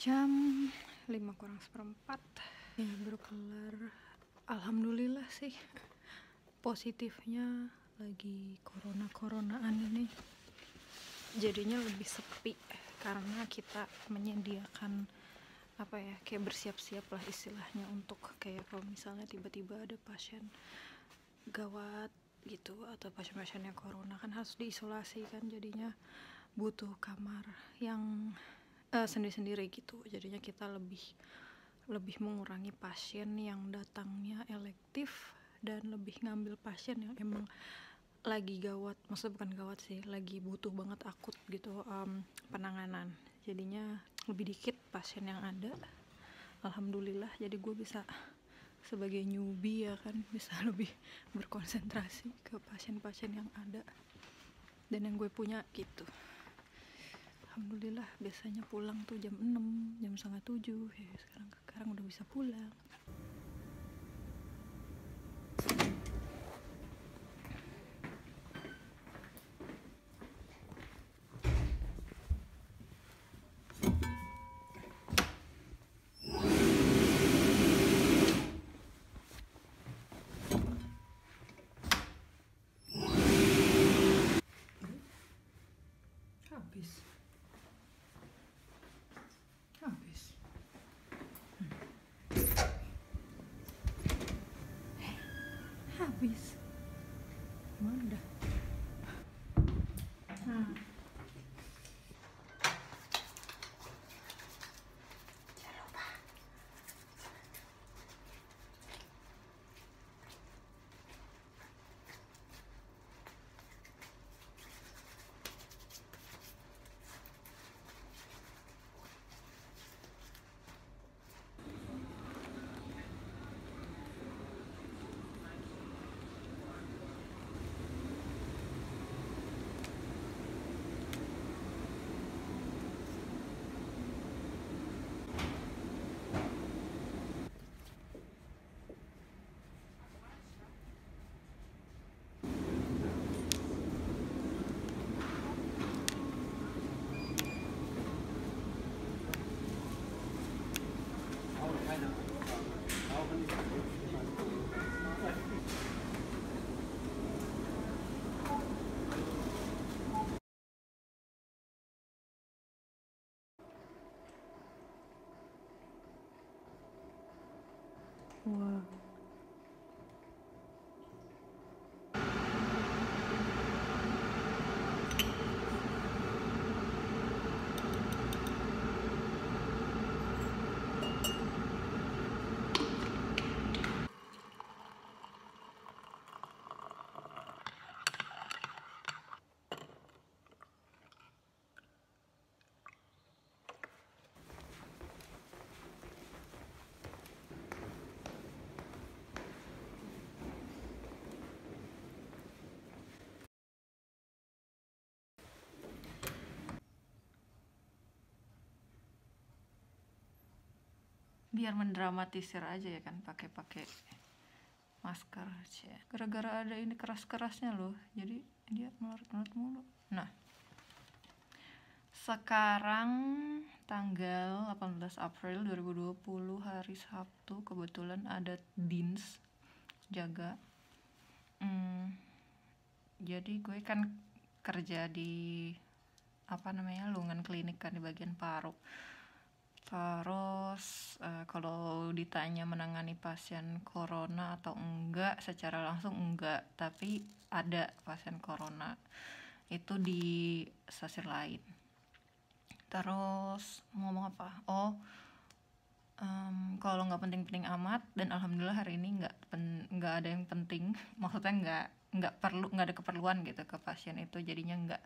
Jam 5:45 ya, baru kelar. Alhamdulillah sih, positifnya lagi coronaan ini jadinya lebih sepi karena kita menyediakan kayak bersiap-siap lah istilahnya, untuk kayak kalau misalnya tiba-tiba ada pasien gawat gitu atau pasien-pasiennya corona kan harus diisolasi kan, jadinya butuh kamar yang sendiri-sendiri gitu. Jadinya kita lebih mengurangi pasien yang datangnya elektif dan lebih ngambil pasien yang emang lagi gawat, maksudnya bukan gawat sih, lagi butuh banget akut gitu penanganan. Jadinya lebih dikit pasien yang ada, alhamdulillah. Jadi gue bisa sebagai newbie ya kan, bisa lebih berkonsentrasi ke pasien-pasien yang ada dan yang gue punya gitu. Alhamdulillah, biasanya pulang tuh jam 6, jam setengah 7 ya, sekarang udah bisa pulang. Habis mana dah. Wah. Biar mendramatisir aja ya kan, pakai masker sih. Gara-gara ada ini keras-kerasnya loh, jadi dia melarut-larut mulu. Nah, sekarang tanggal 18 April 2020, hari Sabtu, kebetulan ada Dins jaga. Jadi gue kan kerja di lowongan klinik kan, di bagian paru. Terus kalau ditanya menangani pasien corona atau enggak, secara langsung enggak, tapi ada pasien corona itu di stasiun lain. Terus ngomong apa? Kalau nggak penting-penting amat, dan alhamdulillah hari ini nggak ada yang penting, maksudnya nggak ada keperluan gitu ke pasien itu, jadinya nggak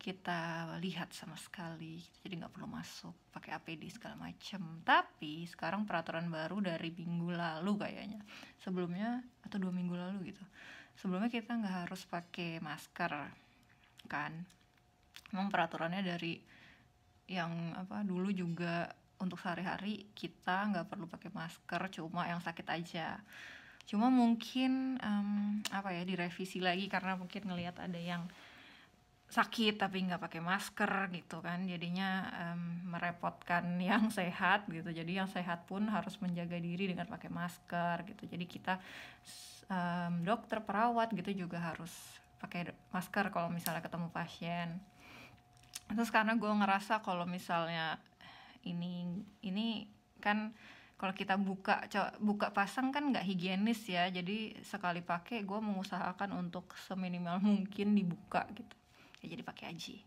kita lihat sama sekali, jadi nggak perlu masuk pakai APD segala macem. Tapi sekarang peraturan baru dari minggu lalu kayaknya, sebelumnya atau 2 minggu lalu gitu, sebelumnya kita nggak harus pakai masker kan. Memang peraturannya dari yang dulu juga untuk sehari-hari kita nggak perlu pakai masker, cuma yang sakit aja. Cuma mungkin direvisi lagi karena mungkin ngelihat ada yang sakit tapi nggak pakai masker gitu kan, jadinya merepotkan yang sehat gitu. Jadi yang sehat pun harus menjaga diri dengan pakai masker gitu. Jadi kita dokter, perawat gitu juga harus pakai masker kalau misalnya ketemu pasien. Terus karena gue ngerasa kalau misalnya ini kan kalau kita buka pasang kan nggak higienis ya, jadi sekali pakai gue mengusahakan untuk seminimal mungkin dibuka gitu ya, jadi pakai aja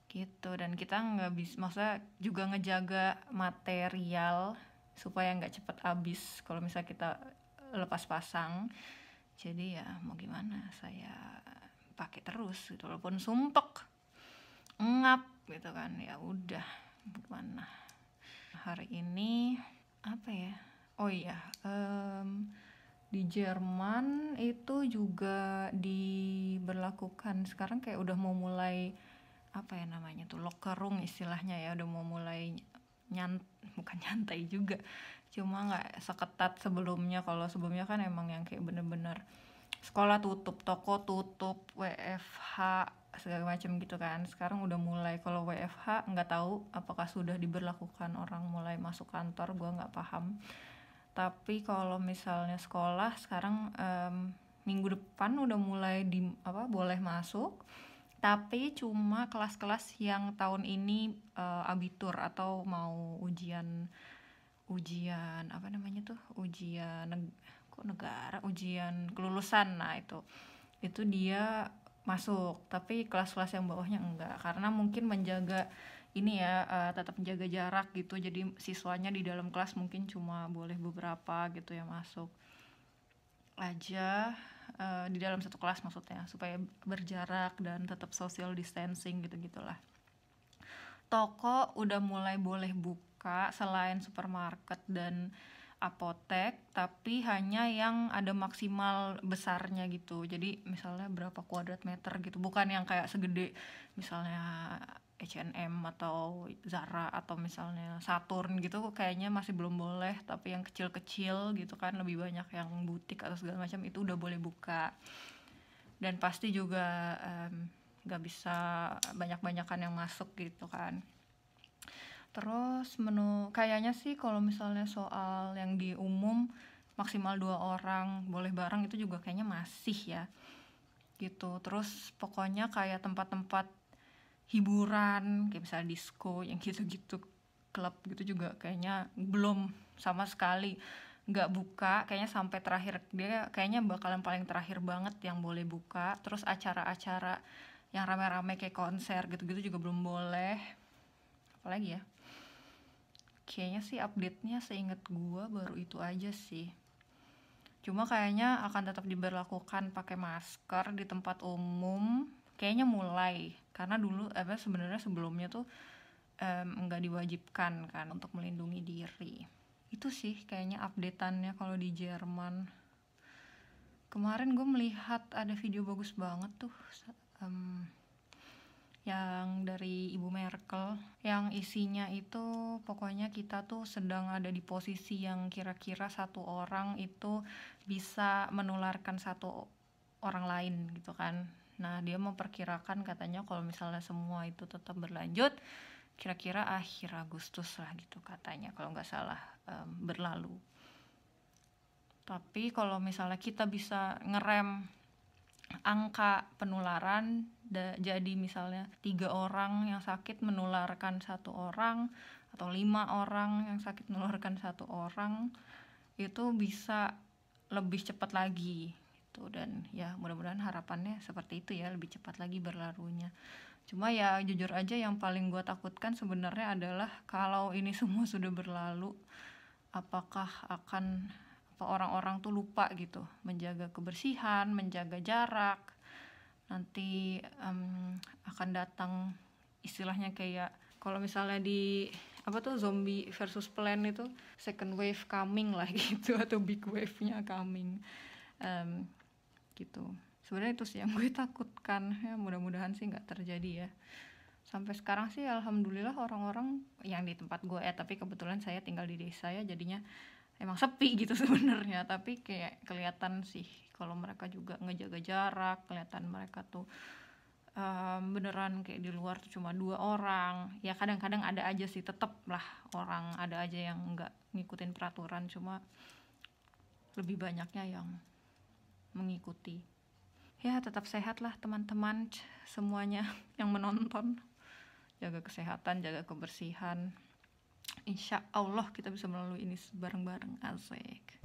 gitu. Dan kita nggak bisa, maksudnya juga ngejaga material supaya nggak cepet habis kalau misalnya kita lepas pasang. Jadi ya mau gimana, saya pakai terus gitu, walaupun sumpek ngap gitu kan, ya udah gimana. Hari ini apa ya, oh iya, di Jerman itu juga diberlakukan sekarang, kayak udah mau mulai apa ya namanya tuh, locker room istilahnya ya, udah mau mulai bukan nyantai juga, cuma nggak seketat sebelumnya. Kalau sebelumnya kan emang yang kayak bener-bener sekolah tutup, toko tutup, WFH segala macam gitu kan. Sekarang udah mulai, kalau WFH nggak tahu apakah sudah diberlakukan, orang mulai masuk kantor, gue nggak paham. Tapi kalau misalnya sekolah sekarang minggu depan udah mulai boleh masuk, tapi cuma kelas-kelas yang tahun ini abitur atau mau ujian apa namanya tuh, ujian kelulusan. Nah itu dia masuk, tapi kelas-kelas yang bawahnya enggak, karena mungkin menjaga ini ya, tetap menjaga jarak gitu. Jadi siswanya di dalam kelas mungkin cuma boleh beberapa gitu ya masuk aja, di dalam satu kelas maksudnya, supaya berjarak dan tetap social distancing gitu-gitulah. Toko udah mulai boleh buka selain supermarket dan apotek, tapi hanya yang ada maksimal besarnya gitu. Jadi misalnya berapa kuadrat meter gitu, bukan yang kayak segede misalnya H&M atau Zara atau misalnya Saturn gitu, kayaknya masih belum boleh. Tapi yang kecil-kecil gitu kan, lebih banyak yang butik atau segala macam, itu udah boleh buka. Dan pasti juga gak bisa banyak-banyakan yang masuk gitu kan. Terus kayaknya sih kalau misalnya soal yang di umum maksimal 2 orang boleh bareng, itu juga kayaknya masih ya gitu. Terus pokoknya kayak tempat-tempat hiburan kayak misalnya disco yang gitu-gitu, klub gitu juga kayaknya belum sama sekali nggak buka kayaknya sampai terakhir. Dia kayaknya bakalan paling terakhir banget yang boleh buka. Terus acara-acara yang rame-rame kayak konser gitu-gitu juga belum boleh. Apalagi ya, kayaknya sih update-nya seinget gua baru itu aja sih. Cuma kayaknya akan tetap diberlakukan pakai masker di tempat umum, kayaknya mulai, karena dulu sebenarnya sebelumnya tuh nggak diwajibkan kan untuk melindungi diri. Itu sih kayaknya update-annya kalau di Jerman. Kemarin gue melihat ada video bagus banget tuh, yang dari Ibu Merkel, yang isinya itu pokoknya kita tuh sedang ada di posisi yang kira-kira satu orang itu bisa menularkan satu orang lain gitu kan. Nah dia memperkirakan katanya kalau misalnya semua itu tetap berlanjut, kira-kira akhir Agustus lah gitu katanya kalau nggak salah berlalu. Tapi kalau misalnya kita bisa ngerem angka penularan, jadi misalnya 3 orang yang sakit menularkan 1 orang, atau 5 orang yang sakit menularkan 1 orang, itu bisa lebih cepat lagi gitu. Dan ya mudah-mudahan harapannya seperti itu ya, lebih cepat lagi berlalunya. Cuma ya jujur aja yang paling gue takutkan sebenarnya adalah kalau ini semua sudah berlalu, apakah akan orang-orang tuh lupa gitu menjaga kebersihan, menjaga jarak. Nanti akan datang istilahnya kayak kalau misalnya di zombie versus plant itu, second wave coming lah gitu, atau big wave-nya coming gitu. Sebenarnya itu sih yang gue takutkan ya, mudah-mudahan sih nggak terjadi ya. Sampai sekarang sih alhamdulillah orang-orang yang di tempat gue tapi kebetulan saya tinggal di desa ya, jadinya emang sepi gitu sebenarnya, tapi kayak kelihatan sih kalau mereka juga ngejaga jarak, kelihatan mereka tuh beneran kayak di luar tuh cuma 2 orang. Ya kadang-kadang ada aja sih, tetep lah orang ada aja yang nggak ngikutin peraturan, cuma lebih banyaknya yang mengikuti. Ya tetap sehat lah teman-teman semuanya yang menonton. Jaga kesehatan, jaga kebersihan. Insya Allah kita bisa melalui ini bareng-bareng, asik.